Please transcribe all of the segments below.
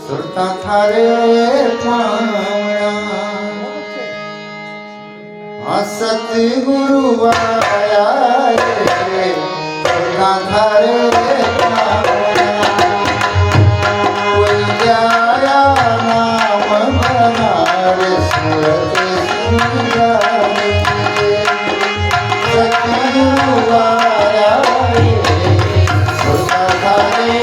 सुरता थारे पावना सतगुरु आया सुरता थारे पावना कोई आया नाम हमारे सूरत सुंदर सतगुरु आया सुरता थारे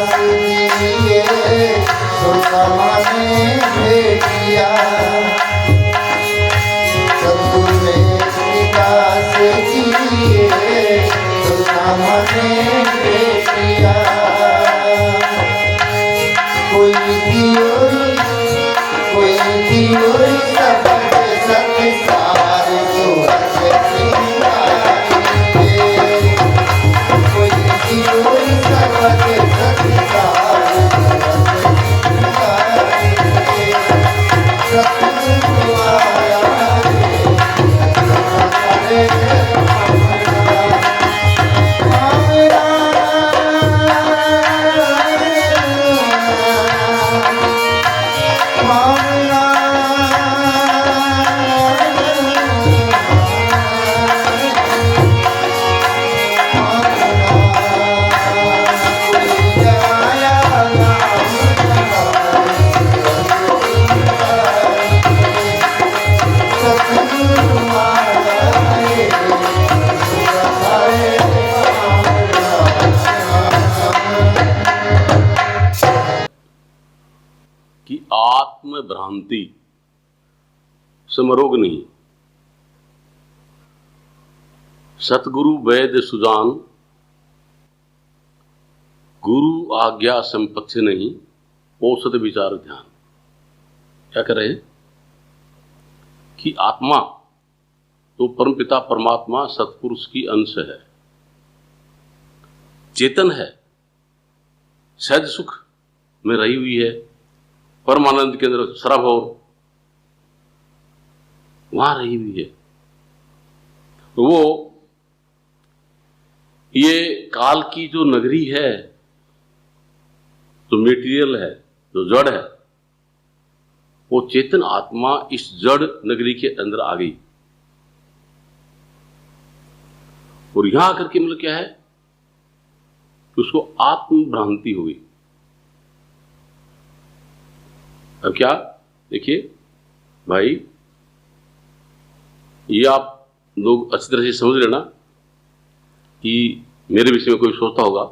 जिए तो समाने भेटिया सतगुरु वेददास जिए तो समाने भेटिया कोई दियोरी सबद संसार सुहज कोई दियोरी सबद संसार सतगुरु आया कि आत्म भ्रांति समरोग नहीं। सतगुरु वैद सुजान गुरु आज्ञा संपत्ति नहीं औसत विचार ध्यान। क्या कर रहे हैं कि आत्मा तो परमपिता परमात्मा सतपुरुष की अंश है, चेतन है, सहज सुख में रही हुई है, परमानंद के अंदर सरभोर वहां रही हुई है। तो वो ये काल की जो नगरी है, जो मेटीरियल है, जो जड़ है, वो चेतन आत्मा इस जड़ नगरी के अंदर आ गई और यहां आकर के मतलब क्या है कि उसको आत्म भ्रांति हुई। अब क्या देखिए भाई, ये आप लोग अच्छी तरह से समझ लेना कि मेरे विषय में कोई सोचता होगा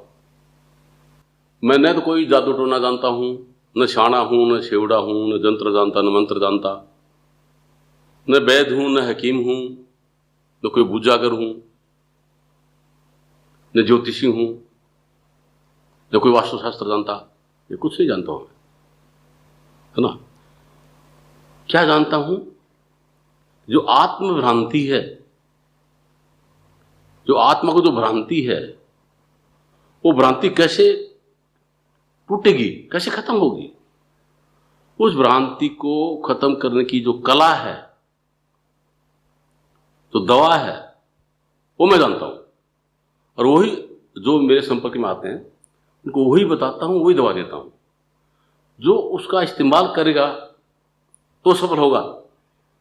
मैं न तो कोई जादू टोना जानता हूं, न शाना हूं, न शेवड़ा हूं, न जंत्र जानता, न मंत्र जानता, न वैद हूं, न हकीम हूं, न कोई बुझागर हूं, न ज्योतिषी हूं, न कोई वास्तुशास्त्र जानता। ये कुछ नहीं जानता हूं, है ना। क्या जानता हूं? जो आत्म भ्रांति है, जो आत्मा को जो भ्रांति है, वो भ्रांति कैसे टूटेगी, कैसे खत्म होगी। उस भ्रांति को खत्म करने की जो कला है, जो दवा है, वो मैं जानता हूं और वही जो मेरे संपर्क में आते हैं उनको वही बताता हूं, वही दवा देता हूं। जो उसका इस्तेमाल करेगा तो सफल होगा,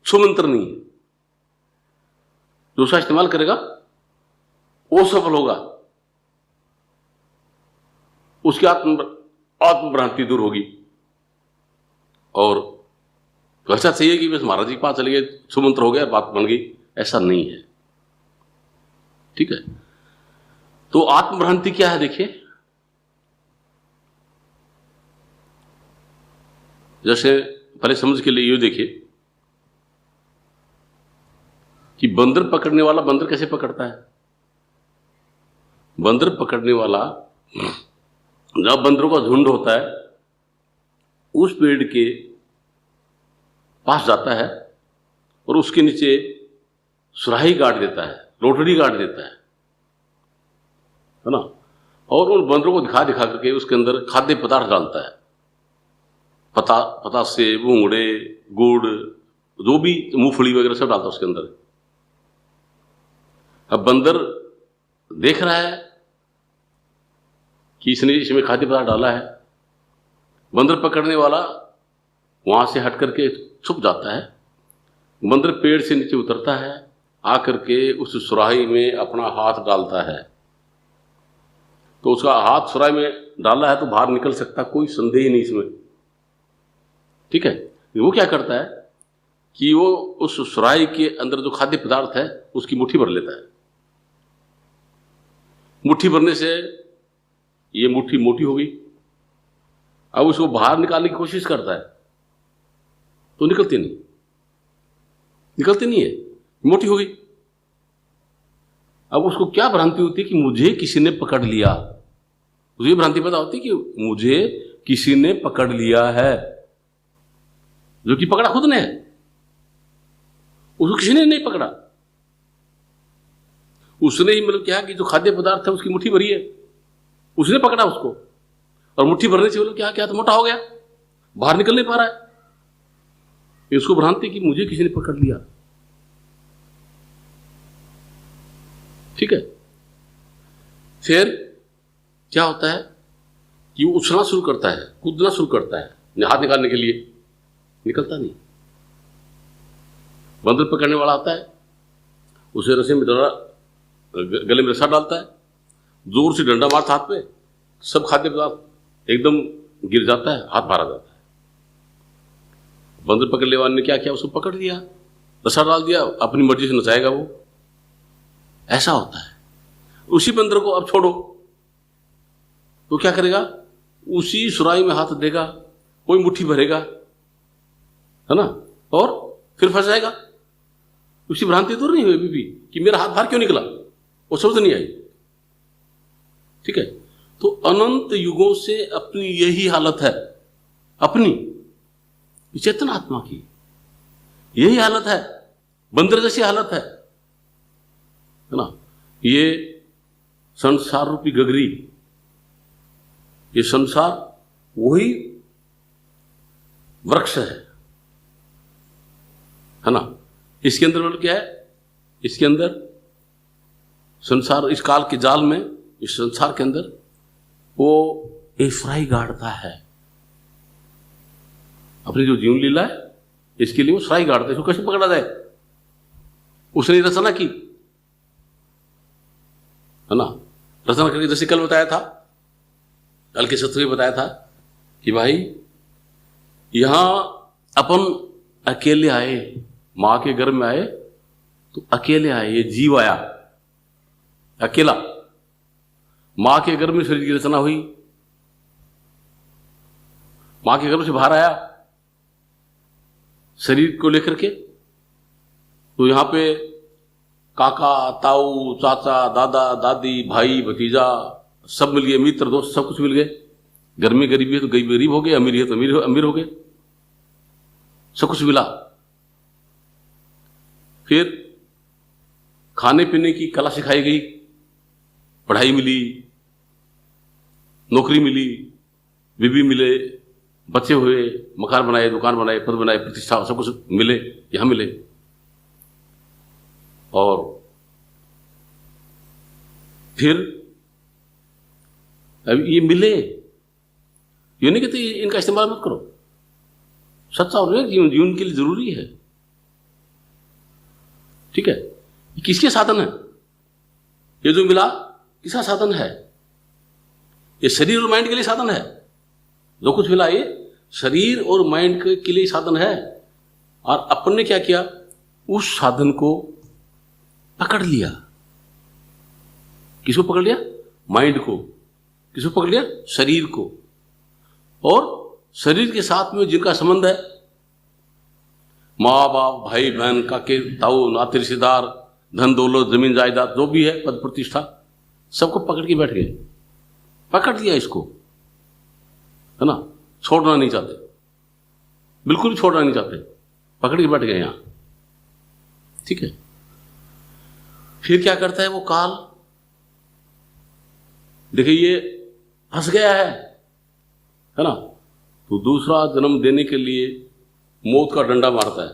छुमंत्र नहीं है। जो उसका इस्तेमाल करेगा वो सफल होगा, उसकी आत्म भ्रांति दूर होगी। और ऐसा चाहिए कि बस महाराज जी के पास चले गए, छुमंत्र हो गया, बात बन गई, ऐसा नहीं है। ठीक है। तो आत्म भ्रांति क्या है देखिए, जैसे पहले समझ के लिए ये देखिए कि बंदर पकड़ने वाला बंदर कैसे पकड़ता है। बंदर पकड़ने वाला जब बंदरों का झुंड होता है उस पेड़ के पास जाता है और उसके नीचे सुराही गाड़ देता है, रोटड़ी गाड़ देता है ना, और उन बंदरों को दिखा दिखा करके उसके अंदर खाद्य पदार्थ डालता है, पतासे, मूंगड़े, गुड़, जो भी मूंगफली वगैरह सब डालता है उसके अंदर। अब बंदर देख रहा है कि इसने इसमें खाद्य पदार्थ डाला है। बंदर पकड़ने वाला वहां से हट करके छुप जाता है। बंदर पेड़ से नीचे उतरता है, आकर के उस सुराही में अपना हाथ डालता है। तो उसका हाथ सुराही में डाला है तो बाहर निकल सकता, कोई संदेह नहीं इसमें। ठीक है। वो क्या करता है कि वो उस सुराही के अंदर जो खाद्य पदार्थ है उसकी मुट्ठी भर लेता है। मुट्ठी भरने से ये मुट्ठी मोटी हो गई, अब उसको बाहर निकालने की कोशिश करता है तो निकलती नहीं है, मोटी हो गई। अब उसको क्या भ्रांति होती है कि मुझे किसी ने पकड़ लिया, मुझे भ्रांति पता होती है कि मुझे किसी ने पकड़ लिया है, जो कि पकड़ा खुद ने है, उसको किसी ने नहीं पकड़ा। उसने ही मतलब क्या कि जो खाद्य पदार्थ है उसकी मुट्ठी भरी है, उसने पकड़ा उसको, और मुट्ठी भरने से मतलब क्या क्या तो मोटा हो गया, बाहर निकल नहीं पा रहा है। इसको भ्रांति कि मुझे किसी ने पकड़ लिया। ठीक है, फिर क्या होता है कि वो उछलना शुरू करता है, कूदना शुरू करता है हाथ निकालने के लिए, निकलता नहीं। बंदर पकड़ने वाला आता है, उसे रस्सी में गले में रस्सा डालता है, जोर से डंडा मारता हाथ पे, सब खाद्य पदार्थ एकदम गिर जाता है, हाथ मारा जाता है। बंदर पकड़ने वाले ने क्या किया, उसको पकड़ लिया, रस्सा डाल दिया, अपनी मर्जी से नचाएगा वो। ऐसा होता है। उसी बंदर को अब छोड़ो तो क्या करेगा, उसी सुराही में हाथ देगा, कोई मुट्ठी भरेगा, है ना, और फिर फंस जाएगा। उसी भ्रांति दूर नहीं हुई अभी भी कि मेरा हाथ बाहर क्यों निकला, वो समझ नहीं आई। ठीक है, तो अनंत युगों से अपनी यही हालत है, अपनी चेतन आत्मा की यही हालत है, बंदर जैसी हालत है ना। ये संसार रूपी गगरी, ये संसार वही वृक्ष है ना। इसके अंदर मतलब क्या है, इसके अंदर संसार, इस काल के जाल में, इस संसार के अंदर वो एक फ्राई गाड़ता है। अपनी जो जीवन लीला है इसके लिए वो फ्राई गाड़ता है। इसको कैसे पकड़ा जाए, उसने रचना की, है ना। रचना करके जैसे कल बताया था, कल के सत्र में बताया था कि भाई यहां अपन अकेले आए, मां के गर्भ में आए तो अकेले आए, ये जीव आया अकेला। मां के गर्भ में शरीर की रचना हुई, मां के गर्भ से बाहर आया शरीर को लेकर के, तो यहां पे काका, ताऊ, चाचा, दादा, दादी, भाई, भतीजा सब मिल गए, मित्र, दोस्त सब कुछ मिल गए। घर में गरीबी है तो गरीब हो गए, अमीर है तो अमीर हो गए, सब कुछ मिला। फिर खाने पीने की कला सिखाई गई, पढ़ाई मिली, नौकरी मिली, बीबी मिले, बच्चे हुए, मकान बनाए, दुकान बनाए, पद बनाए, प्रतिष्ठा, सब कुछ मिले, यहां मिले। और फिर अब ये मिले, ये नहीं कहते इनका इस्तेमाल मत करो, सच्चा और जीवन के लिए जरूरी है। ठीक है, ये किसके साधन है, ये जो मिला किसका साधन है, ये शरीर और माइंड के लिए साधन है। जो कुछ मिला ये शरीर और माइंड के लिए साधन है। और अपन ने क्या किया, उस साधन को पकड़ लिया। किसको पकड़ लिया, माइंड को। किसको पकड़ लिया, शरीर को। और शरीर के साथ में जिनका संबंध है, माँ बाप, भाई बहन, काके ताऊ, नाते रिश्तेदार, धन दौलत, जमीन जायदाद, जो भी है, पद प्रतिष्ठा, सबको पकड़ के बैठ गए, पकड़ लिया इसको, है ना। छोड़ना नहीं चाहते, बिल्कुल भी छोड़ना नहीं चाहते, पकड़ के बैठ गए यहां। ठीक है, फिर क्या करता है वो काल, देखिए ये फंस गया है ना, तो दूसरा जन्म देने के लिए मौत का डंडा मारता है।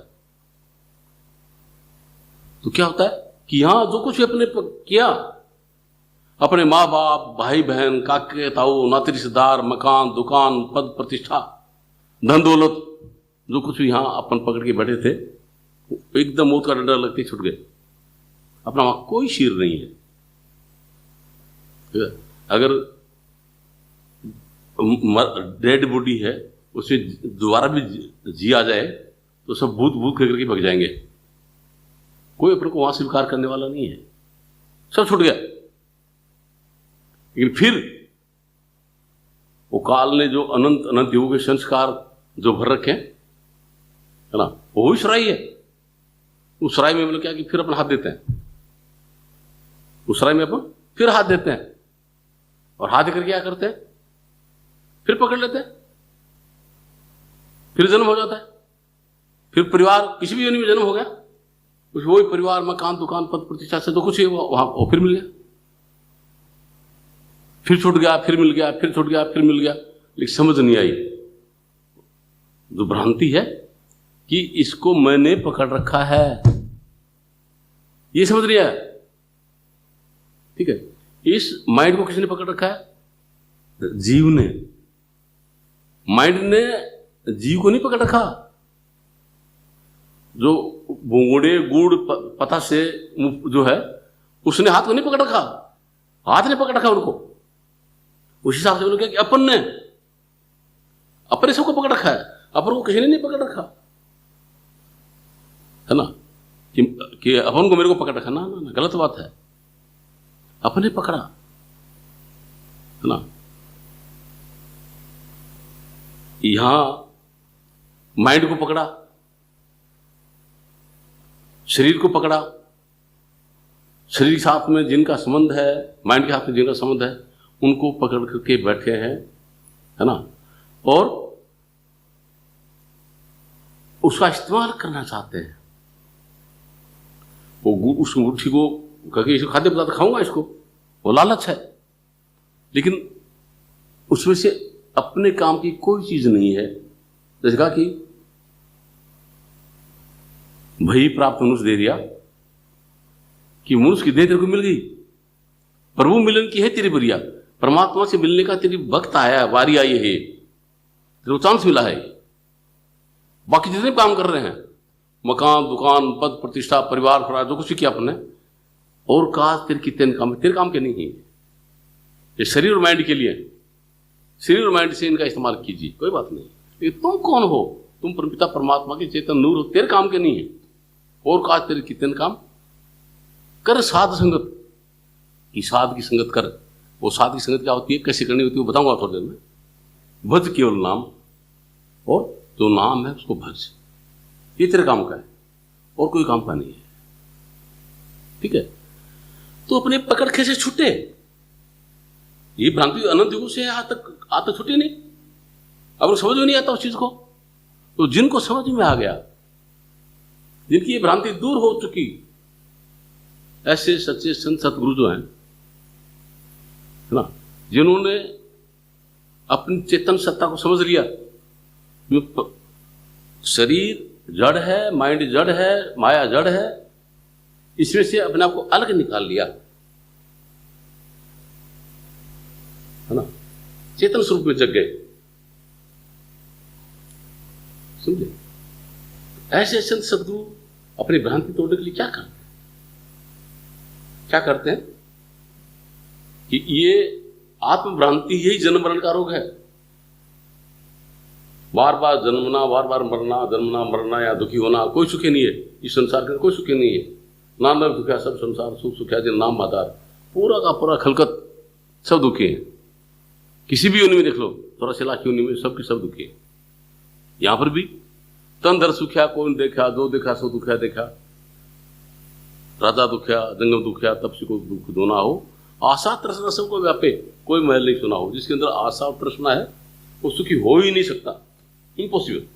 तो क्या होता है कि यहां जो कुछ अपने किया, अपने माँ बाप, भाई बहन, काके ताऊ, नाते रिश्तेदार, मकान, दुकान, पद प्रतिष्ठा, धन दौलत, जो कुछ भी यहां अपन पकड़ के बैठे थे, एकदम मौत का डंडा लगते छूट गए। अपना वहां कोई शीर नहीं है। अगर डेड बॉडी है, उसे दोबारा भी जी आ जाए तो सब भूत भूत करके भग जाएंगे, कोई अपने को वहां स्वीकार करने वाला नहीं है, सब छूट गया। लेकिन फिर वो काल ने जो अनंत अनंत युगों के संस्कार जो भर रखे हैं, है ना, वो ही सुराही है। उस सुराही में हम लोग क्या कि फिर अपना हाथ देते हैं, उस सुराही में अपन फिर हाथ देते हैं, और हाथ देकर क्या करते हैं, फिर पकड़ लेते हैं, फिर जन्म हो जाता है, फिर परिवार किसी भी योनि में जन्म हो गया, कुछ वही परिवार, मकान, दुकान, पद प्रतिष्ठा से तो कुछ ही वहां वो फिर मिल गया, फिर छूट गया, फिर मिल गया, फिर छूट गया, फिर मिल गया। लेकिन समझ नहीं आई, जो भ्रांति है कि इसको मैंने पकड़ रखा है, ये समझ नहीं आया। ठीक है, इस माइंड को किसने पकड़ रखा है? जीव ने। माइंड ने जीव को नहीं पकड़ रखा। जो भूंगड़े गुड़ पता से जो है, उसने हाथ को नहीं पकड़ रखा, हाथ ने पकड़ रखा उनको। उस हिसाब से बोलो क्या कि अपन ने अपने सबको पकड़ रखा है, अपन को किसी ने नहीं पकड़ रखा, है ना, कि अपन को मेरे को पकड़ रखा। ना ना, गलत बात है, अपने पकड़ा, है ना। यहां माइंड को पकड़ा, शरीर को पकड़ा, शरीर के साथ में जिनका संबंध है, माइंड के साथ में जिनका संबंध है, उनको पकड़ करके बैठे हैं, है ना, और उसका इस्तेमाल करना चाहते हैं। वो उस अंगूठी को कहे इसको खाद्य पदार्थ खाऊंगा, इसको, वो लालच है, लेकिन उसमें से अपने काम की कोई चीज नहीं है। जैसे कहा कि भई प्राप्त मनुष्य दे दिया, कि मनुष्य की देह तेरे को मिल गई, प्रभु मिलन की है तेरी बरिया, परमात्मा से मिलने का तेरी वक्त आया, बारी आई है, तेरे को चांस मिला है। बाकी जितने काम कर रहे हैं, मकान, दुकान, पद प्रतिष्ठा, परिवार, फरार, जो कुछ भी किया अपने, और कहा तेरे कितने काम, तेरे काम के नहीं है, ये शरीर और माइंड के लिए। शरीर और माइंड से इनका इस्तेमाल कीजिए, कोई बात नहीं, लेकिन तुम कौन हो? तुम परमपिता परमात्मा के चेतन नूर हो, तेरे काम के नहीं है। और कहा तेरे कितने काम कर, साध संगत की, साध की संगत कर। वो साध की संगत क्या होती है, कैसे करनी होती है, वो बताऊंगा थोड़ी देर में। भज केवल नाम, और जो नाम है उसको भज, ये तेरे काम का है, और कोई काम का नहीं है। ठीक है, तो अपने पकड़ कैसे छूटे? ये भ्रांति अनंत युगों से आज तक छूटी नहीं। अब समझ में नहीं आता उस चीज को। तो जिनको समझ में आ गया, जिनकी ये भ्रांति दूर हो चुकी, ऐसे सच्चे संत सतगुरु जो हैं, है ना, जिन्होंने अपनी चेतन सत्ता को समझ लिया, शरीर जड़ है, माइंड जड़ है, माया जड़ है, इसमें से अपने आप को अलग निकाल लिया, है ना, चेतन स्वरूप में जग गए। समझे? ऐसे संत सद्गुरु अपनी भ्रांति तोड़ने के लिए क्या करते हैं कि ये आत्मभ्रांति यही जन्म मरण का रोग है। बार बार जन्मना, बार बार मरना, जन्मना मरना या दुखी होना, कोई सुखी नहीं है। इस संसार के कोई सुखी नहीं है। नाम दुखिया सब संसार, सुख सुखिया जिन नाम आधार, पूरा का पूरा खलकत सब दुखी है। किसी भी योनि में देख लो, 84 लाख योनि में सबकी सब दुखी है। यहां पर भी तन धर सुखिया कोई देखा, जो देखा सो दुखिया देखा, राजा दुखिया, जंगम दुखिया, तब से को दुख दो ना हो, आशा तृष्णा सबको व्यापे, कोई महल नहीं सुना हो। जिसके अंदर आशा और तृष्णा है वो सुखी हो ही नहीं सकता, इम्पॉसिबल,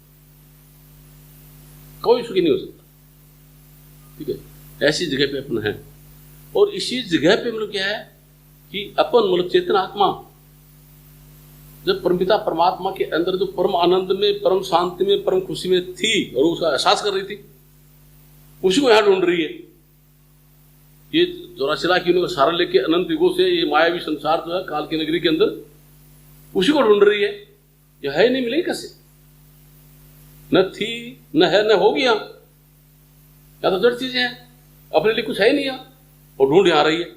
कोई सुखी नहीं हो सकता। ठीक है, ऐसी जगह पे अपन है। और इसी जगह पे मतलब क्या है कि अपन मतलब चेतन आत्मा जब परमपिता परमात्मा के अंदर जो परम आनंद में, परम शांति में, परम खुशी में थी और उसका एहसास कर रही थी, उसी को यहां ढूंढ रही है। ये 84 लाख योनियों का सारा लेके अनंत युगों से ये मायावी संसार जो है काल की नगरी के अंदर, उसी को ढूंढ रही है। ये है नहीं, मिलेगी कैसे? न थी, न है, न होगी। यहां या तो जड़ चीजें हैं, अपने लिए कुछ है ही नहीं यहां, और ढूंढ यहां रही है,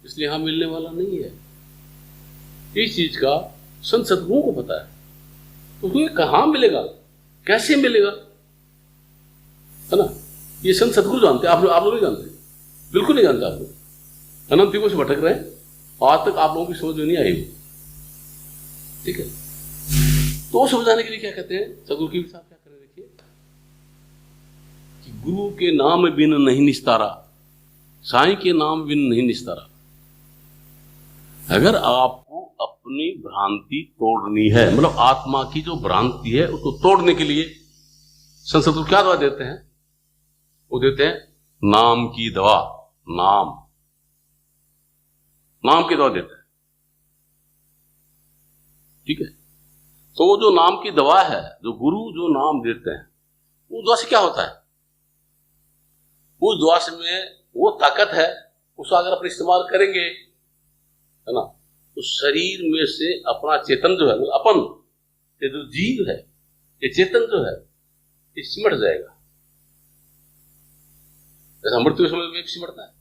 इसलिए यहां मिलने वाला नहीं है। इस चीज का संत सद्गुरुओं को पता है। तो ये कहां मिलेगा, कैसे मिलेगा, है ना? ये संत सद्गुरु जानते हैं, आप लोग नहीं जानते, बिल्कुल नहीं जानते। आप लोग अनंत युगों से भटक रहे हैं, आज तक आप लोगों की समझ में नहीं आई। ठीक है। तो वो समझाने के लिए क्या कहते हैं सदगुरु की साहब, क्या करें देखिए कि गुरु के नाम बिन नहीं निस्तारा, साईं के नाम बिन नहीं निस्तारा। अगर आपको अपनी भ्रांति तोड़नी है, मतलब आत्मा की जो भ्रांति है उसको तोड़ने के लिए संत सदगुरु क्या दवा देते हैं? वो देते हैं नाम की दवा। नाम की दवा देते हैं, ठीक है। तो वो जो नाम की दवा है, जो गुरु जो नाम देते हैं, उस दवा से क्या होता है? उस दवा से में वो ताकत है, उसका अगर अपन इस्तेमाल करेंगे, है ना, तो शरीर में से अपना चेतन जो है, अपन ये जो जीव है, ये चेतन जो है, ये सिमट जाएगा। जैसा मृत्यु के समय में सिमटता है,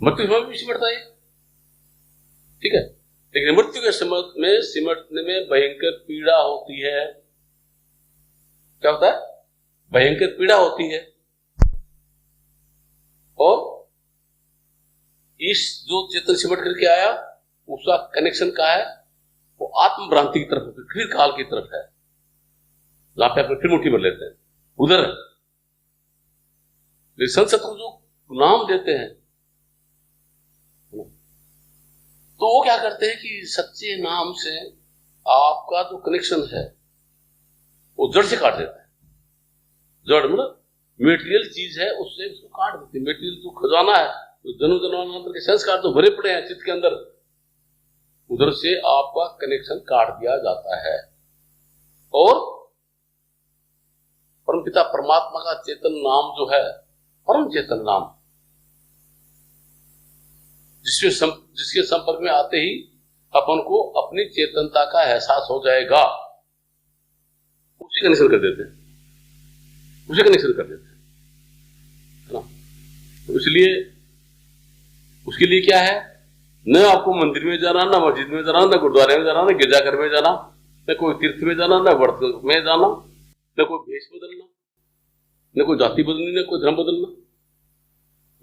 मृत्यु के समय में सिमटता है, ठीक है। लेकिन मृत्यु के समय में सिमटने में भयंकर पीड़ा होती है। क्या होता है? भयंकर पीड़ा होती है। और इस जो चेतन सिमट करके आया, उसका कनेक्शन कहाँ है? वो आत्म भ्रांति की तरफ, फिर काल की तरफ है, जहां पे अपने फिर मुट्ठी भर लेते हैं, उधर है। लेकिन संत सदगुरु जो नाम देते हैं, तो वो क्या करते हैं कि सच्चे नाम से आपका जो कनेक्शन है वो जड़ से काट देता है। जड़ मतलब मेटेरियल चीज है, उससे उसको काट देती है। मेटेरियल जो खजाना है, तो जन्म जन्मांतर के संस्कार जो भरे पड़े हैं चित्त के अंदर, उधर से आपका कनेक्शन काट दिया जाता है। और परमपिता परमात्मा का चेतन नाम जो है, परम चेतन नाम, जिसके संपर्क में आते ही अपन को अपनी चेतनता का एहसास हो जाएगा, उसी कनेक्शन कर देते हैं, उसे कनेक्शन कर देते हैं, है ना। तो इसलिए उसके लिए क्या है? न आपको मंदिर में जाना, न मस्जिद में जाना, न गुरुद्वारे में जाना, न गिरजाघर में जाना, न कोई तीर्थ में जाना, न व्रत में जाना, न कोई भेष बदलना, न कोई जाति बदलनी, न कोई धर्म बदलना,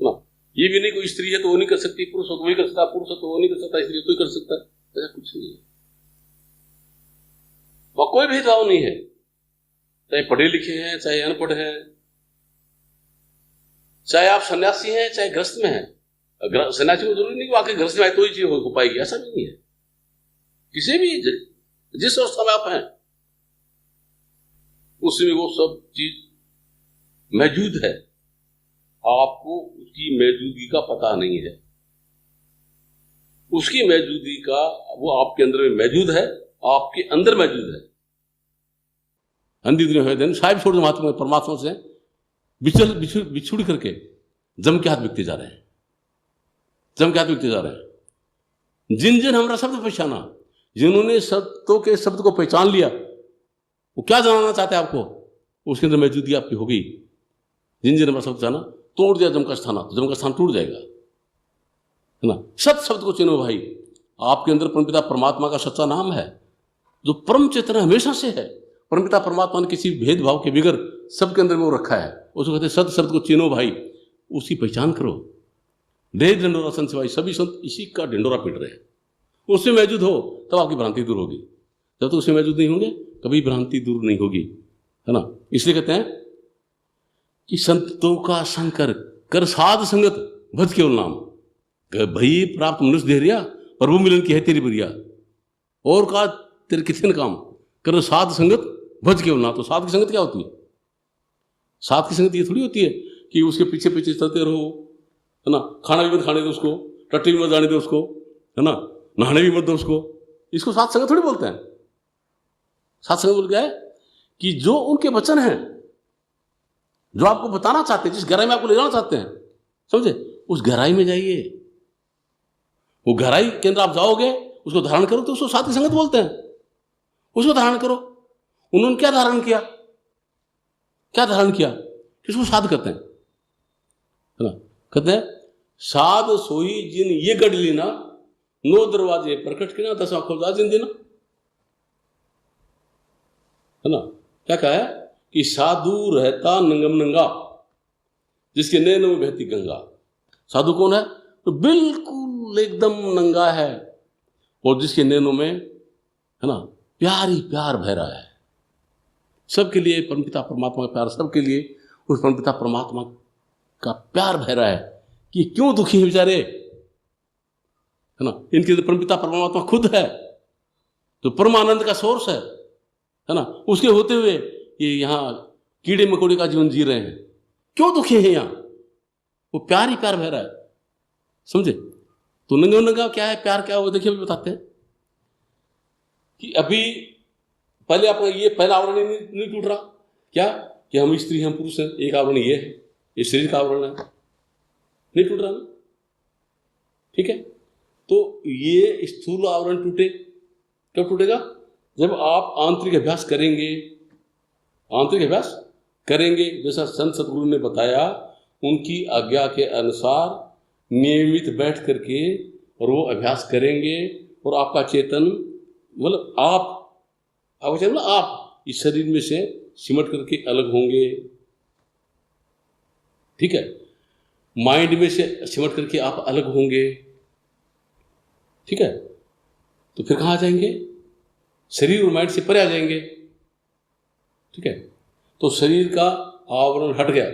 ना। ये भी नहीं कोई स्त्री है तो वो नहीं कर सकती, पुरुष हो तो वही कर सकता, पुरुष हो तो वो नहीं कर सकता, स्त्री तो ही कर सकता है, ऐसा कुछ नहीं है। वहां कोई भेदभाव नहीं है, चाहे पढ़े लिखे हैं, चाहे अनपढ़ हैं, चाहे आप सन्यासी हैं, चाहे ग्रस्त में हैं। सन्यासी को जरूरी नहीं कि आके ग्रस्त में आए तो ही चीज हो पाएगी, ऐसा नहीं है। किसी भी जिस अवस्था में आप हैं उसमें वो सब चीज मौजूद है, आपको उसकी मौजूदगी का पता नहीं है। उसकी मौजूदगी का, वो आपके अंदर में मौजूद है, आपके अंदर मौजूद है। अंधी दुनिया है साहिब छोड़ महात्मा परमात्मा से बिछुड़ करके जम के हाथ बिकते जा रहे हैं, जम के हाथ बिकते जा रहे हैं। जिन जिन हमारा शब्द पहचाना, जिन्होंने शब्दों के शब्द को पहचान लिया, वो क्या जानना चाहते हैं आपको? उसके अंदर मौजूदगी आपकी होगी। जिन जिन हमारा शब्द जाना, तोड़ दिया जम का स्थान, तो जम का स्थान टूट जाएगा, है ना। सत शब्द को चिन्हो भाई, आपके अंदर परमपिता परमात्मा का सच्चा नाम है, जो परम चेतन हमेशा से है। परमपिता परमात्मा ने किसी भेदभाव के बिगर सबके अंदर में वो रखा है। उसको कहते हैं सत शब्द को चिन्हो भाई, उसकी पहचान करो। देह ढिंडोरा संत सिवाई, सभी संत इसी का ढिंडोरा पीट रहे हैं। उससे मौजूद हो तब आपकी भ्रांति दूर होगी, जब तक उससे मौजूद नहीं होंगे कभी भ्रांति दूर नहीं होगी, है ना। इसलिए कहते हैं कि संतों का संकर कर साध संगत भज केवल नाम, भई प्राप्त मनुष्य देहरिया प्रभु मिलन की है तेरी बरिया, और का तेरे कितने काम कर साध संगत भज केवल नाम। तो साध की संगत क्या होती है? साध की संगत ये थोड़ी होती है कि उसके पीछे पीछे चलते रहो, है ना। खाना भी मत खाने दो उसको, टट्टी भी मत जाने दो उसको, है ना, नहाने भी मत दो उसको। इसको साध संगत थोड़ी बोलते हैं। साध संगत बोल क्या है कि जो उनके वचन हैं, जो आपको बताना चाहते हैं, जिस गहराई में आपको ले जाना चाहते हैं, समझे, उस गहराई में जाइए। वो गहराई के अंदर आप जाओगे, उसको धारण करो, तो उसको साथ की संगत बोलते हैं। उसको धारण करो। उन्होंने क्या धारण किया? क्या धारण किया? किसको साध करते हैं, है ना। कहते हैं साध सोई जिन ये गढ़ लीना, 9 दरवाजे प्रकट किना, 10 खोजा जिन देना, है ना। क्या कहा है कि साधु रहता नंगम नंगा, जिसके नैनों में बहती गंगा। साधु कौन है? तो बिल्कुल एकदम नंगा है, और जिसके नैनों में है ना प्यार ही प्यार बह रहा है। सबके लिए परमपिता परमात्मा का प्यार, सबके लिए उस परमपिता परमात्मा का प्यार बह रहा है कि क्यों दुखी है बेचारे, है ना। इनके अंदर परमपिता परमात्मा खुद है, तो परमानंद का सोर्स है ना। उसके होते हुए ये यहाँ कीड़े मकोड़े का जीवन जी रहे हैं, क्यों दुखी हैं यहाँ? वो प्यार ही प्यार बह रहा है, समझे। तो नंगा नंगा क्या है, प्यार क्या है, वो देखिए बताते हैं कि अभी पहले आपका ये पहला आवरण नहीं टूट रहा क्या, कि हम स्त्री हम पुरुष हैं, एक आवरण ये है, ये शरीर का आवरण है, नहीं टूट रहा ना, ठीक है। तो ये स्थूल आवरण टूटे, कब टूटेगा? जब आप आंतरिक अभ्यास करेंगे, आंतरिक अभ्यास करेंगे, जैसा संत सतगुरु ने बताया, उनकी आज्ञा के अनुसार नियमित बैठ करके और वो अभ्यास करेंगे, और आपका चेतन मतलब आप इस शरीर में से सिमट करके अलग होंगे, ठीक है। माइंड में से सिमट करके आप अलग होंगे, ठीक है। तो फिर कहाँ जाएंगे? शरीर और माइंड से परे आ जाएंगे, ठीक है। तो शरीर का आवरण हट गया,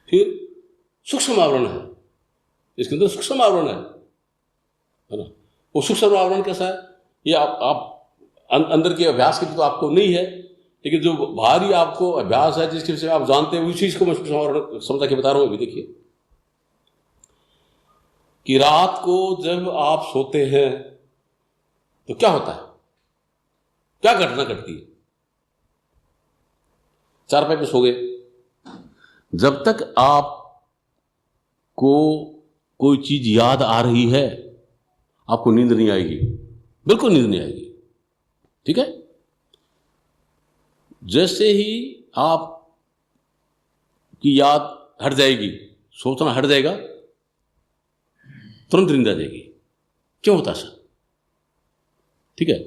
फिर सूक्ष्म आवरण है, इसके अंदर सूक्ष्म आवरण है ना। वो सूक्ष्म आवरण कैसा है? ये आप अंदर के अभ्यास की तो आपको नहीं है, लेकिन जो बाहरी आपको अभ्यास है, जिसके विषय में आप जानते हैं, उसी चीज को मैं सूक्ष्म आवरण समझा के बता रहा हूं। अभी देखिए कि रात को जब आप सोते हैं तो क्या होता है, क्या घटना घटती है? चारपाई पे सो गए, जब तक आपको कोई चीज याद आ रही है आपको नींद नहीं आएगी, बिल्कुल नींद नहीं आएगी, ठीक है। जैसे ही आप की याद हट जाएगी, सोचना हट जाएगा, तुरंत नींद आ जाएगी। क्यों होता है? ठीक है,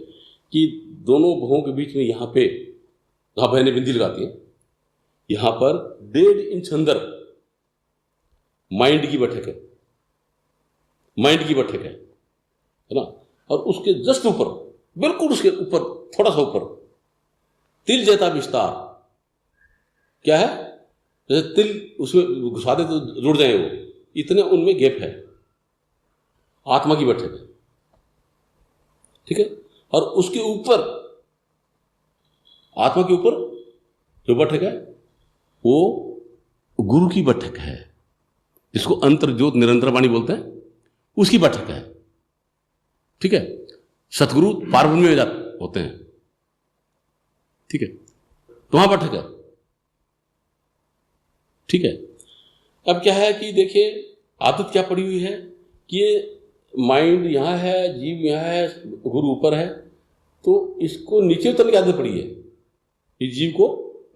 कि दोनों भवों के बीच में यहां पे जहां बहनें बिंदी लगाती हैं, यहां पर 1.5 इंच अंदर माइंड की बैठक है, माइंड की बैठक है ना। और उसके जस्ट ऊपर, बिल्कुल उसके ऊपर, थोड़ा सा ऊपर तिल जैसा विस्तार क्या है, जैसे तिल उसमें घुसा दे तो जुड़ जाए वो, इतने उनमें गैप है, आत्मा की बैठक है, ठीक है। और उसके ऊपर, आत्मा के ऊपर जो बैठक है वो गुरु की बैठक है, जिसको अंतर ज्योत निरंतर वाणी बोलते हैं, उसकी बैठक है, ठीक है। सतगुरु पारब्रह्म में जाते होते हैं, ठीक है, तो वहां बैठक है, ठीक है। अब क्या है कि देखिए आदत क्या पड़ी हुई है कि ये माइंड यहां है, जीव यहां है, गुरु ऊपर है, तो इसको नीचे उतरने की आदत पड़ी है, इस जीव को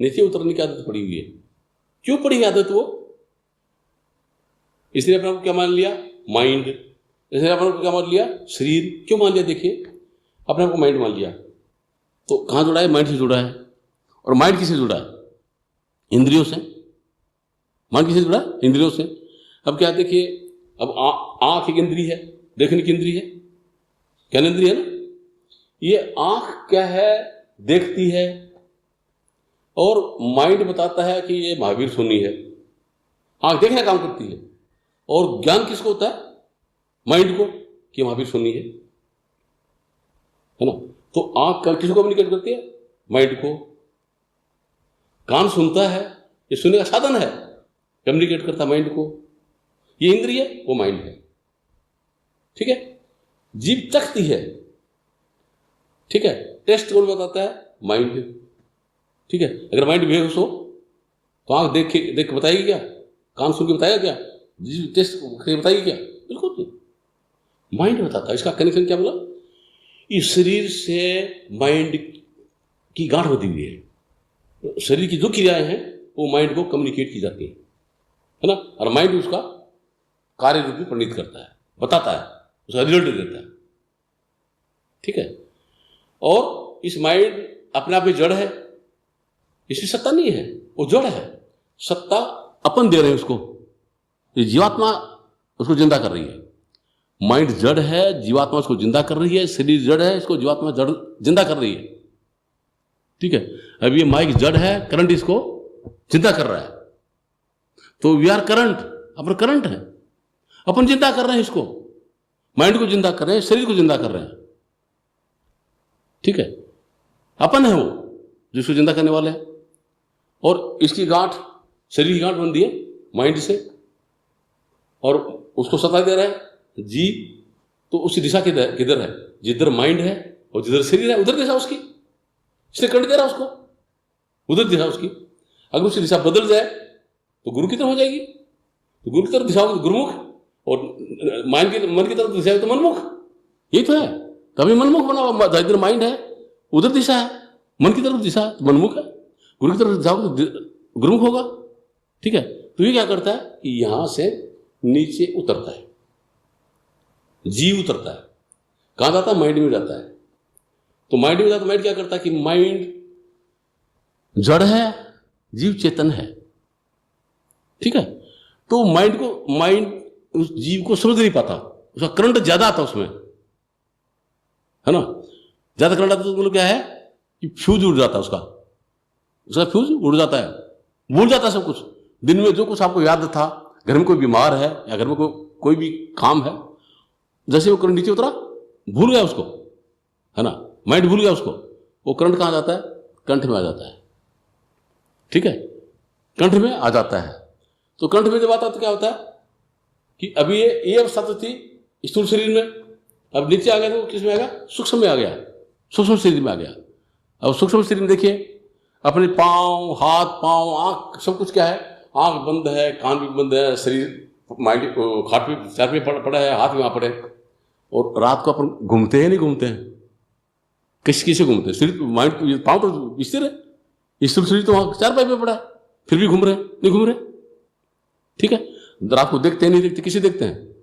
नीचे उतरने की आदत पड़ी हुई है। क्यों पड़ी आदत? वो इसने अपने को क्या मान लिया? माइंड। इसने अपने को क्या मान लिया? शरीर। क्यों मान लिया? देखिए अपने को माइंड मान लिया, तो कहां जुड़ा है? माइंड से जुड़ा है। और माइंड किससे जुड़ा है? इंद्रियों से। माइंड किससे जुड़ा है? इंद्रियों से। अब क्या देखिए, अब आंख एक इंद्री है, देखने की इंद्री है, क्या इंद्री है ना। ये आंख क्या है? देखती है, और माइंड बताता है कि ये महावीर सोनी है। आंख देखने काम करती है, और ज्ञान किसको होता है? माइंड को, कि महावीर सोनी है ना। तो आंख किसको कम्युनिकेट करती है? माइंड को। कान सुनता है, ये सुनने का साधन है, कम्युनिकेट करता है माइंड को। ये इंद्रिय है, वो माइंड है, ठीक है। जीभ चखती है, ठीक है, टेस्ट कौन बताता है? माइंड, ठीक है। अगर माइंड बेहोश हो तो आंख देख के बताएगी क्या? कान सुन के बताएगा क्या? जीभ टेस्ट करके बताएगी क्या? बिल्कुल नहीं, माइंड बताता है। इसका कनेक्शन क्या बोला? इस शरीर से माइंड की गांठ बंधी हुई है, शरीर की जो क्रियाएं हैं वो माइंड को कम्युनिकेट की जाती है ना। और माइंड उसका कार्य रूप में परिणित करता है, बताता है, उसका रिजल्ट देता है, ठीक है। और इस माइंड अपने आप में जड़ है, इसकी सत्ता नहीं है, वो जड़ है। सत्ता अपन दे रहे हैं उसको, ये जीवात्मा उसको जिंदा कर रही है। माइंड जड़ है, जीवात्मा इसको जिंदा कर रही है, शरीर जड़ है, इसको जीवात्मा जड़ जिंदा कर रही है। ठीक है, अब ये माइक जड़ है, करंट इसको जिंदा कर रहा है। तो वी आर करंट, अपन करंट है, अपन जिंदा कर रहे हैं इसको, माइंड को जिंदा कर रहे हैं, शरीर को जिंदा कर रहे हैं। ठीक है, अपन है वो जिसको जिंदा करने वाले हैं। और इसकी गांठ, शरीर की गांठ बनती है माइंड से, और उसको सत्ता दे रहा है जी। तो उसकी दिशा किधर है? जिधर माइंड है और जिधर शरीर है उधर दिशा उसकी, इसलिए करंट दे रहा है उसको, उधर दिशा उसकी। अगर उसकी दिशा बदल जाए तो गुरु की तरफ हो जाएगी, तो गुरु की तरफ दिशा होगी गुरुमुख, और मन की तरफ दिशा है तो मनमुख। यही तो है, तभी मनमुख बना हुआ। इधर माइंड है उधर दिशा है, मन की तरफ दिशा तो मनमुख है, गुरु की तरफ दिशा होगा तो गुरुमुख होगा। ठीक है, तो ये क्या करता है कि यहां से नीचे उतरता है, जीव उतरता है। कहां जाता है? माइंड में जाता है। तो माइंड में जाता है, माइंड क्या करता है कि माइंड जड़ है, जीव चेतन है। ठीक है, तो माइंड उस जीव को समझ नहीं पाता, उसका करंट ज्यादा आता उसमें, है ना। ज्यादा करंट आता तो मतलब क्या है कि फ्यूज उड़ जाता है उसका फ्यूज उड़ जाता है, भूल जाता है सब कुछ। दिन में जो कुछ आपको याद था, घर में कोई बीमार है या घर में कोई भी काम है, जैसे वो करंट नीचे उतरा भूल गया उसको, है ना, माइंड भूल गया उसको। वो करंट कहां जाता है? कंठ में आ जाता है। ठीक है, कंठ में आ जाता है। तो कंठ में जब आता है तो क्या होता है कि अभी ये अवस्था तो थी स्थूल शरीर में, अब नीचे आ गया तो किस में आ गया? सूक्ष्म में आ गया, सूक्ष्म शरीर में आ गया। अब सूक्ष्म शरीर में देखिए, अपने पांव, हाथ, पांव, आंख, सब कुछ क्या है? आंख बंद है, कान भी बंद है, शरीर माइंड खाट पे चार पे पड़ा है, हाथ में वहां पड़े। और रात को अपन घूमते हैं नहीं घूमते हैं? किसे घूमते हैं? शरीर माइंड पांव तो स्थिर है, स्थूल शरीर तो वहां चार पाई पे पड़ा है, फिर भी घूम रहे नहीं घूम रहे। ठीक है, रात को देखते हैं नहीं देखते? किसे देखते हैं?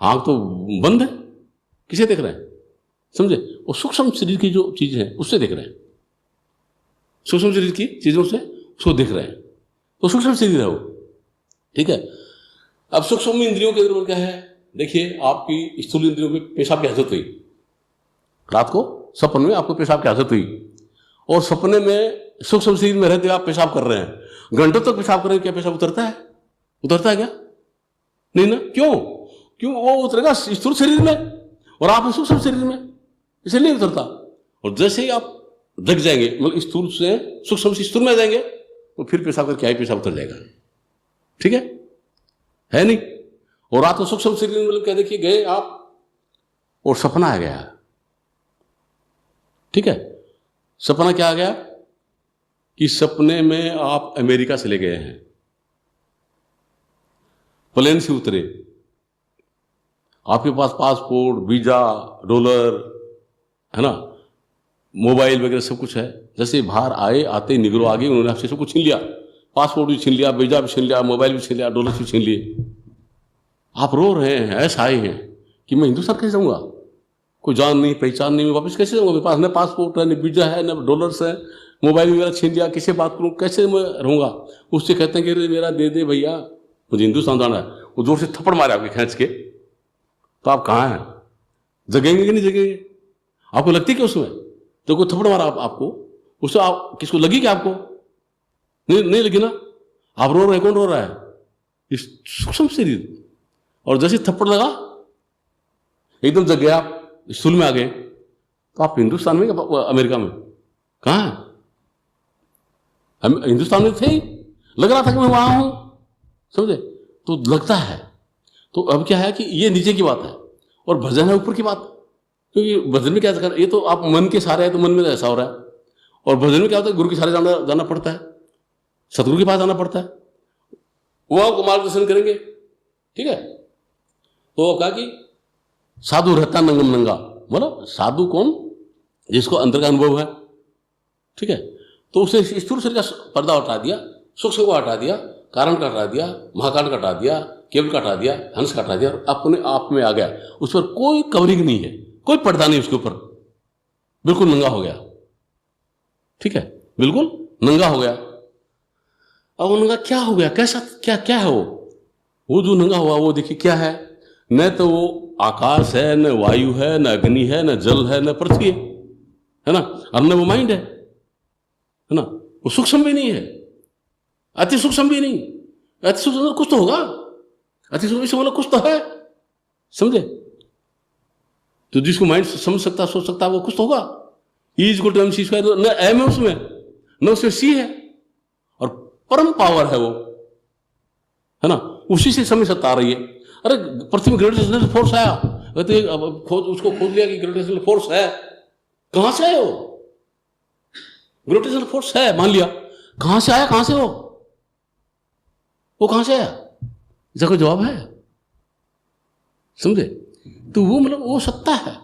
आंख तो बंद है, किसे देख रहे हैं? समझे? वो सूक्ष्म शरीर की जो चीज है उससे देख रहे हैं, सूक्ष्म शरीर की चीजों से उसको देख रहे हैं। तो सूक्ष्म शरीर है वो। ठीक है, अब सूक्ष्म इंद्रियों के अंदर क्या है? देखिए, आपकी स्थूल इंद्रियों में पेशाब की आदत हुई, रात को सपन में आपको पेशाब की आदत हुई, और सपने में सूक्ष्म शरीर में रहते आप पेशाब कर रहे हैं, घंटों तक पेशाब कर रहे हैं, क्या पेशाब उतरता है? उतरता है क्या? नहीं ना। क्यों वो उतरेगा स्थूल शरीर में और आप सूक्ष्म शरीर में, इसलिए नहीं उतरता। और जैसे ही आप जग जाएंगे, मतलब स्थूल से सूक्ष्म से स्थूल में आ जाएंगे, तो फिर पेशाब करके आई पेशाब उतर जाएगा। ठीक है नहीं। और रात को सूक्ष्म शरीर में मतलब क्या, देखिए गए आप और सपना आ गया। ठीक है, सपना क्या आ गया कि सपने में आप अमेरिका चले गए हैं, प्लेन से उतरे, आपके पास पासपोर्ट, वीजा, डॉलर, है ना, मोबाइल वगैरह सब कुछ है। जैसे बाहर आते निगरो आ गए, उन्होंने आपसे सब कुछ छीन लिया, पासपोर्ट भी छीन लिया, वीजा भी छीन लिया, मोबाइल भी छीन लिया, डॉलर भी छीन लिए। आप रो रहे हैं, ऐसा आए हैं कि मैं हिंदुस्तान कैसे जाऊंगा, कोई जान नहीं पहचान नहीं, मैं वापस कैसे जाऊंगा? मेरे पास न पासपोर्ट है, न वीजा है, न डॉलर्स है, मोबाइल वगैरह छीन लिया, किससे बात करूँ, कैसे मैं रहूंगा? उससे कहते हैं कि मेरा दे दे भैया, मुझे हिंदुस्तान जाना है। वो जोर से थप्पड़ मारे आपके खींच के, तो आप कहाँ हैं? जगेंगे कि नहीं जगेंगे? आपको लगती क्या उसमें? तो कोई थप्पड़ मारा आपको, उससे आप किसको लगी क्या? आपको नहीं लगी ना। आप रो रहे, कौन रो रहा है? इस सूक्ष्म शरीर। और जैसे थप्पड़ लगा एकदम जग गए, आप स्थूल में आ गए, तो आप हिंदुस्तान में क्या अमेरिका में? कहाँ है? हम हिंदुस्तान में थे ही, लग रहा था कि मैं वहां हूं, समझे? तो लगता है। तो अब क्या है कि ये नीचे की बात है और भजन है ऊपर की बात। क्योंकि भजन में क्या कर, ये तो आप मन के सहारे है, तो मन में ऐसा हो रहा है। और भजन में क्या होता है, गुरु के सहारे जाना पड़ता है, सतगुरु के पास जाना पड़ता है, वो आपको मार्गदर्शन करेंगे। ठीक है, तो कहा कि साधु रहता नंगम नंगा, बोलो साधु कौन? जिसको अंदर का अनुभव है। ठीक है, तो उसे स्थूल शरीर का पर्दा हटा दिया, सूक्ष्म को हटा दिया, कारण का हटा दिया, महाकारण का हटा दिया, केवल का हटा दिया, हंस का हटा दिया, और अपने आप में आ गया। उस पर कोई कवरिंग नहीं है, कोई पर्दा नहीं उसके ऊपर, बिल्कुल नंगा हो गया। ठीक है, बिल्कुल नंगा हो गया। अब वो नंगा क्या हो गया? कैसा क्या है वो जो नंगा हुआ? वो देखिए क्या है, न तो वो आकाश है, न वायु है, न अग्नि है, न जल है, न पृथ्वी है ना, और न वो माइंड है ना, वो सूक्ष्म भी नहीं है, अति सूक्ष्म भी नहीं। अति सूक्ष्म कुछ तो होगा, अति सूक्ष्म मतलब कुछ तो है, समझे? तो जिसको माइंड समझ सकता, सोच सकता, वो कुछ तो होगा। E is equal to MC square, न एम है उसमें, न उसमें सी है, और परम पावर है वो, है ना, उसी से समझ सत्ता आ रही है। अरे पृथ्वी में ग्रेविटेशनल फोर्स आया, तो उसको खोज लिया कि ग्रेविटेशनल फोर्स है, कहां से है वो? ग्रेविटेशनल फोर्स है, मान लिया, कहां से आया, कहां से वो कहां से आया? इसका कोई जवाब है? समझे? तो वो मतलब वो सत्ता है।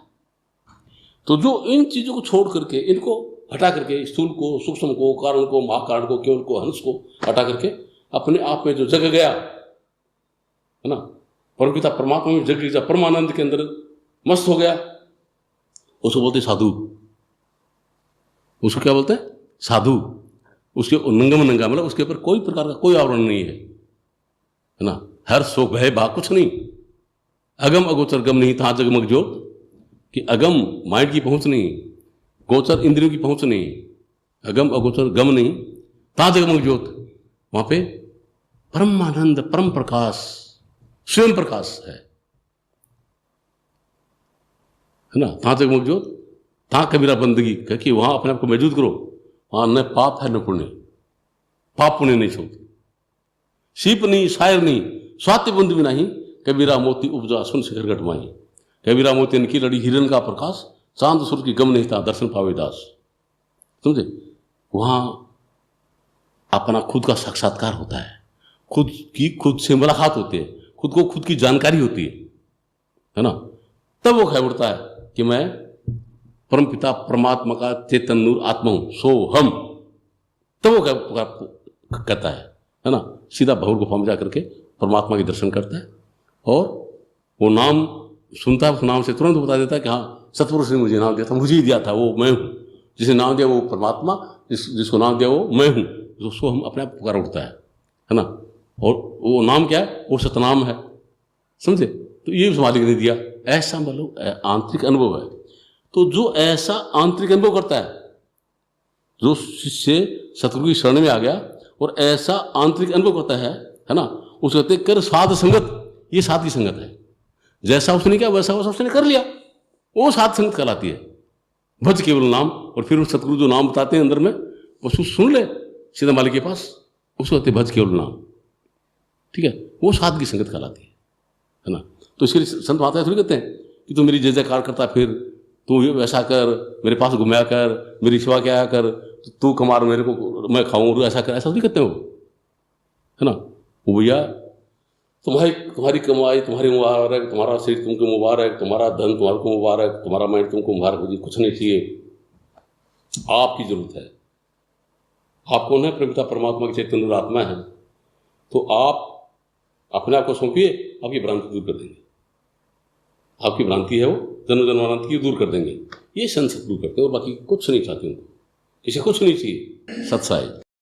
तो जो इन चीजों को छोड़ करके, इनको हटा करके, स्थूल को, सूक्ष्म को, कारण को, महाकारण को, केवल को, हंस को हटा करके अपने आप में जो जग गया, है ना, परमपिता परमात्मा में जग गया, परमानंद के अंदर मस्त हो गया, उसको बोलते साधु। उसको क्या बोलते हैं? साधु। उसके नंगम नंगा मतलब उसके ऊपर कोई प्रकार का कोई आवरण नहीं है ना, हर सो भय भा कुछ नहीं, अगम अगोचर गम नहीं, तहां जगमग ज्योत, कि अगम माइंड की पहुंच नहीं, गोचर इंद्रियों की पहुंच नहीं, अगम अगोचर गम नहीं, तहां जगमग ज्योत, वहां पे परमानंद, परम प्रकाश, स्वयं प्रकाश है ना, तहां जगमग ज्योत, तहां कबीरा बंदगी, कि वहां अपने आप को मौजूद करो, वहां न पाप है न पुण्य, पाप पुण्य नहीं छोड़ती, सीप नहीं, शायर नहीं, स्वाति बुंद भी नहीं, कबीरा मोती उपजा सुन शिखर घटमाई, कबीरा मोती इनकी लड़ी हिरन का प्रकाश, चांद सूर्य की गम नहीं था, दर्शन पावे दास। समझे? वहां अपना खुद का साक्षात्कार होता है, खुद की खुद से मुलाकात होती है, खुद को खुद की जानकारी होती है ना, तब वो कह उठता है कि मैं परमपिता परमात्मा का चेतन नूर आत्मा हूं, सो हम, तब वो कहता है ना, सीधा भौर गुफा में जाकर के परमात्मा के दर्शन करता है, और वो नाम सुनता है, उस नाम से तुरंत बता देता है कि हाँ, सतपुरुष ने मुझे नाम दिया था, मुझे ही दिया था, वो मैं हूं, जिसे नाम दिया वो परमात्मा, जिसको नाम दिया वो मैं हूं, उसको हम अपने आप पुकार उठता है ना, और वो नाम क्या है? वो सतनाम है। समझे? तो ये उस मालिक ने दिया, ऐसा मतलब आंतरिक अनुभव है। तो जो ऐसा आंतरिक अनुभव करता है, जो शिष्य सतगुरु की शरण में आ गया और ऐसा आंतरिक अनुभव करता है ना, उसको कहते कर साध संगत, ये साध की संगत है, जैसा उसने किया वैसा उसने कर लिया, वो साध संगत कहलाती है। भज केवल नाम, और फिर उस सतगुरु जो नाम बताते हैं अंदर में, उसको सुन ले सीधा मालिक के पास, उसको कहते भज केवल नाम, ठीक है, वो साध की संगत कहलाती है ना। तो इसके लिए संत महात्मा थोड़ी कहते हैं कि तू मेरी जय जयकार करता फिर, तू वैसा कर, मेरे पास घुमाया कर, मेरी सेवा क्या कर, तू कमार मेरे को मैं खाऊं, ऐसा कर, ऐसा नहीं कहते हो, है ना। वो भैया तुम्हारी कमाई तुम्हारी मुबारक, तुम्हारा शरीर तुमको मुबारक, तुम्हारा धन तुम्हारे को मुबारक, तुम्हारा माइंड तुमको मुबारक, मुझे कुछ नहीं चाहिए, आपकी जरूरत है। आप कौन है? परमपिता परमात्मा की चैतन्य आत्मा है। तो आप अपने आप को सौंपिए, आपकी भ्रांति दूर कर देंगे, आपकी भ्रांति है वो जन्म जन्मांतर की दूर कर देंगे। ये संत सतगुरु करते हैं, और बाकी कुछ नहीं चाहते उनको, किसी कुछ नहीं चाहिए। सत्साई।